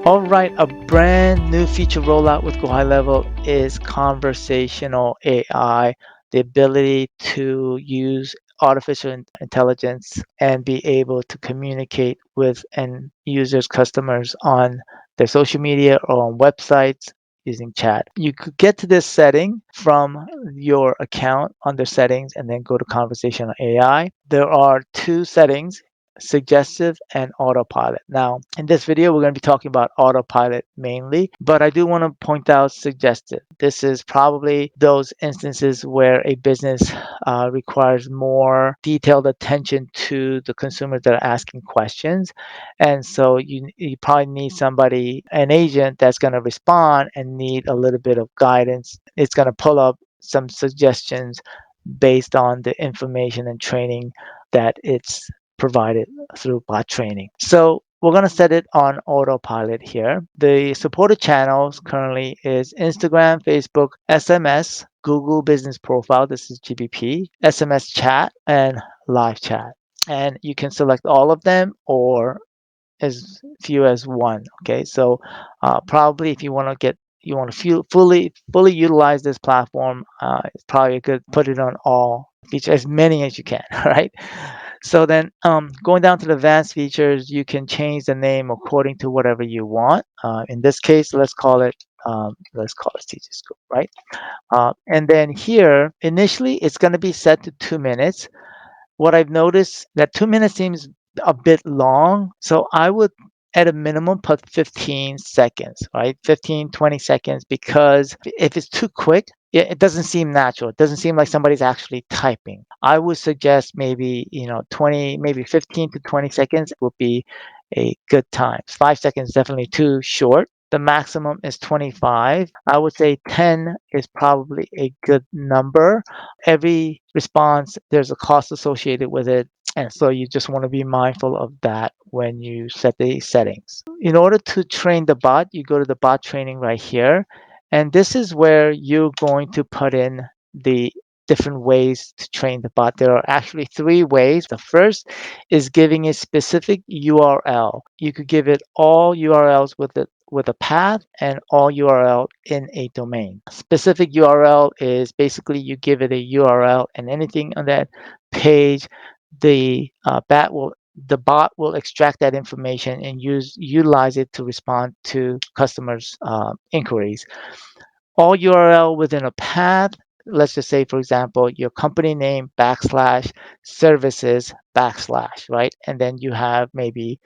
All right, a brand new feature rollout with GoHighLevel is conversational AI, the ability to use artificial intelligence and be able to communicate with end users, customers on their social media or on websites using chat. You could get to this setting from your account under settings and then go to conversational AI. There are two settings, suggestive and autopilot. Now, in this video, we're going to be talking about autopilot mainly, but I do want to point out suggestive. This is probably those instances where a business requires more detailed attention to the consumers that are asking questions. And so you probably need somebody, an agent that's going to respond and need a little bit of guidance. It's going to pull up some suggestions based on the information and training that it's provided through bot training. So we're going to set it on autopilot here. The supported channels currently is Instagram, Facebook, SMS, Google Business Profile, this is GBP, SMS chat, and live chat. And you can select all of them or as few as one. Okay, so probably if you want to fully utilize this platform, it's probably a good put it on all features, as many as you can, right? So then going down to the advanced features, you can change the name according to whatever you want. In this case, let's call it Teacher School, right? And then here, initially, it's going to be set to 2 minutes. What I've noticed that 2 minutes seems a bit long. So I would at a minimum put 15 seconds, right? 15, 20 seconds, because if it's too quick, it doesn't seem natural. It doesn't seem like somebody's actually typing. I would suggest maybe, 20, maybe 15 to 20 seconds would be a good time. 5 seconds definitely too short. The maximum is 25. I would say 10 is probably a good number. Every response, there's a cost associated with it. And so you just want to be mindful of that when you set the settings. In order to train the bot, you go to the bot training right here. And this is where you're going to put in the different ways to train the bot. There are actually three ways. The first is giving a specific URL. You could give it all URLs with a path and all URL in a domain. Specific URL is basically you give it a URL and anything on that page, the bot will extract that information and utilize it to respond to customers' inquiries. All URL within a path, let's just say, for example, your company name backslash services backslash, right? And then you have maybe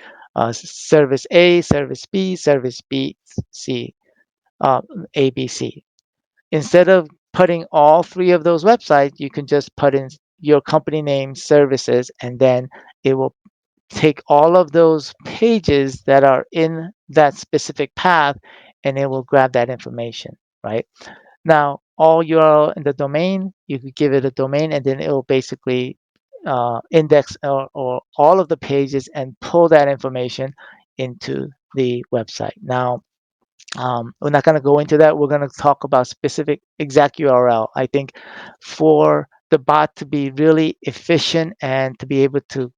service A, service B, service B, C, uh, ABC. Instead of putting all three of those websites, you can just put in your company name services, and then it will take all of those pages that are in that specific path and it will grab that information, right? Now, all URL in the domain, you could give it a domain and then it will basically index or all of the pages and pull that information into the website. Now, we're not going to go into that. We're going to talk about specific exact URL. I think for the bot to be really efficient and to be able to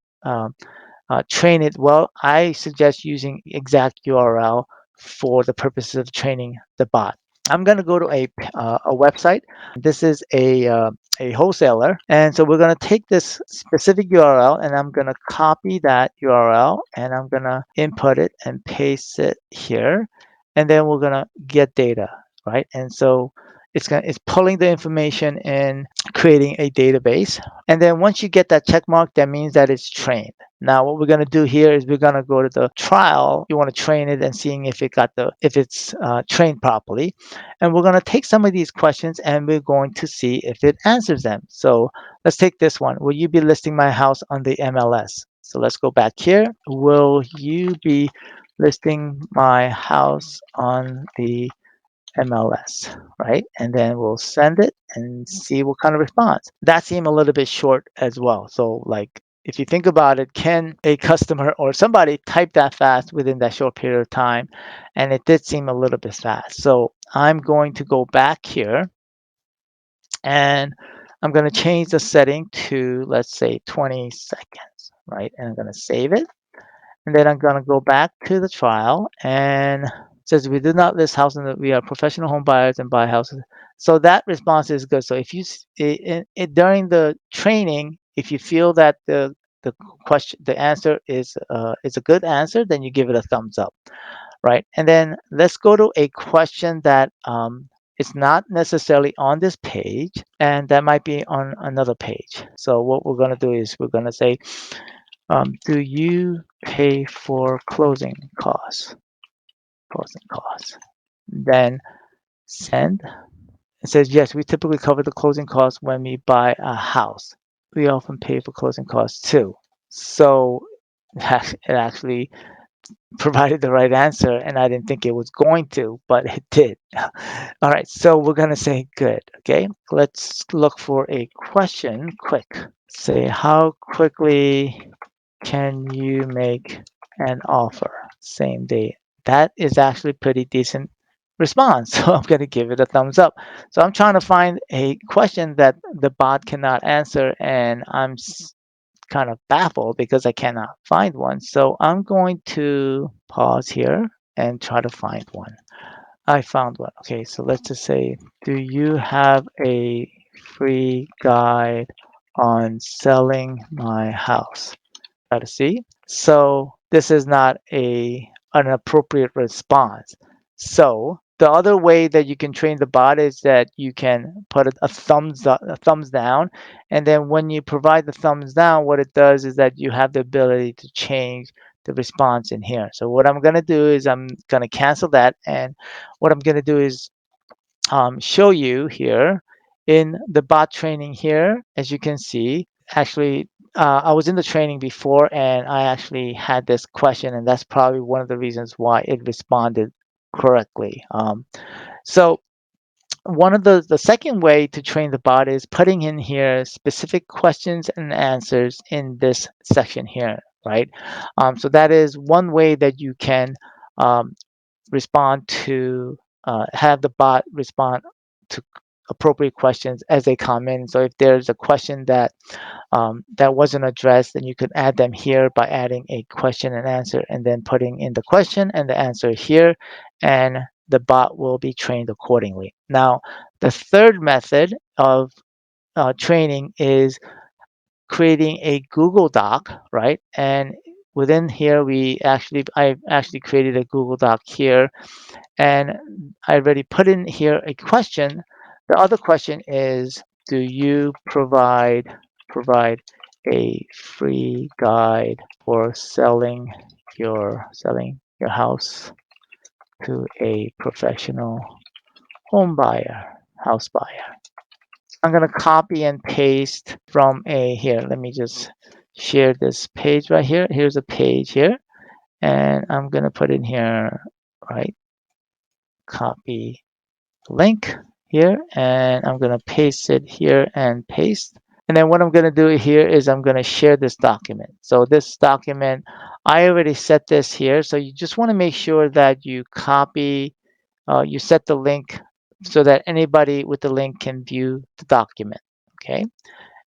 train it well, I suggest using exact URL for the purposes of training the bot. I'm going to go to a website. This is a wholesaler. And so we're going to take this specific URL and I'm going to copy that URL and I'm going to input it and paste it here. And then we're going to get data, right? And so it's pulling the information in, creating a database. And then once you get that check mark, that means that it's trained. Now, what we're going to do here is we're going to go to the trial. You want to train it and seeing if it's trained properly. And we're going to take some of these questions and we're going to see if it answers them. So let's take this one. Will you be listing my house on the MLS? So let's go back here. Will you be listing my house on the MLS, right? And then we'll send it and see what kind of response. That seemed a little bit short as well. So like if you think about it, can a customer or somebody type that fast within that short period of time? And it did seem a little bit fast. So I'm going to go back here and I'm going to change the setting to, let's say, 20 seconds, right? And I'm going to save it. And then I'm gonna go back to the trial and it says we do not list houses. We are professional home buyers and buy houses. So that response is good. So if you during the training, if you feel that the the answer is a good answer, then you give it a thumbs up, right? And then let's go to a question that is not necessarily on this page, and that might be on another page. So what we're gonna do is we're gonna say, do you pay for closing costs? Closing costs. Then send. It says, yes, we typically cover the closing costs when we buy a house. We often pay for closing costs too. So it actually provided the right answer, and I didn't think it was going to, but it did. All right, so we're going to say good. Okay, let's look for a question quick. Say, how quickly can you make an offer same day? That is actually pretty decent response. So I'm going to give it a thumbs up. So I'm trying to find a question that the bot cannot answer, and I'm kind of baffled because I cannot find one. So I'm going to pause here and try to find one. I found one. Okay, so let's just say, do you have a free guide on selling my house? Try to see. So this is not an appropriate response. So the other way that you can train the bot is that you can put a thumbs up, a thumbs down, and then when you provide the thumbs down, what it does is that you have the ability to change the response in here. So what I'm going to do is I'm going to cancel that, and what I'm going to do is show you here in the bot training here. As you can see, actually, I was in the training before and I actually had this question, and that's probably one of the reasons why it responded correctly. So one of the second way to train the bot is putting in here specific questions and answers in this section here, right? So that is one way that you can um, respond to have the bot respond to appropriate questions as they come in. So if there's a question that wasn't addressed, then you could add them here by adding a question and answer and then putting in the question and the answer here, and the bot will be trained accordingly. Now, the third method of training is creating a Google Doc, right? And within here, I actually created a Google Doc here, and I already put in here a question. The other question is, do you provide a free guide for selling your house to a professional home buyer, house buyer? I'm gonna copy and paste from a here. Let me just share this page right here. Here's a page here, and I'm gonna put in here, right? Copy link here, and I'm going to paste it here and paste. And then what I'm going to do here is I'm going to share this document. So this document, I already set this here. So you just want to make sure that you copy, you set the link so that anybody with the link can view the document. Okay.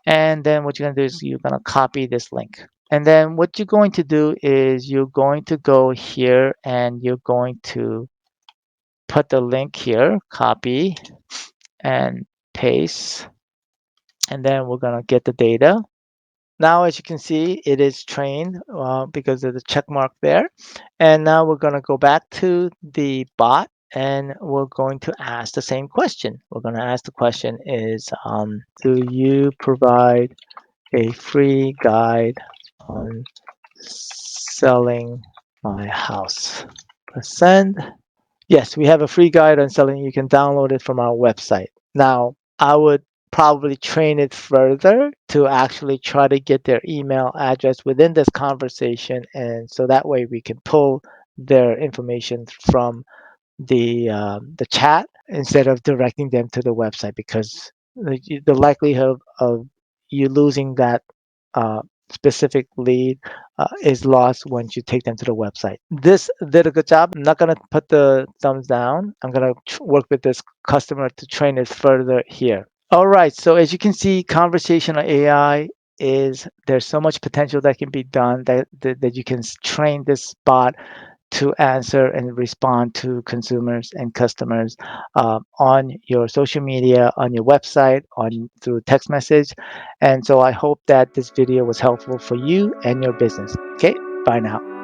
And then what you're going to do is you're going to copy this link. And then what you're going to do is you're going to go here and you're going to put the link here, copy and paste, and then we're gonna get the data. Now, as you can see, it is trained because of the check mark there. And now we're gonna go back to the bot and we're going to ask the same question. We're gonna ask the question is, do you provide a free guide on selling my house? Press send. Yes, we have a free guide on selling. You can download it from our website. Now, I would probably train it further to actually try to get their email address within this conversation. And so that way we can pull their information from the chat instead of directing them to the website, because the likelihood of you losing that uh, specific lead is lost once you take them to the website. This did a good job. I'm not going to put the thumbs down. I'm going to work with this customer to train it further here. All right, so as you can see, conversational AI is there's so much potential that can be done that you can train this bot to answer and respond to consumers and customers on your social media, on your website, on through text message. And so I hope that this video was helpful for you and your business. Okay, bye now.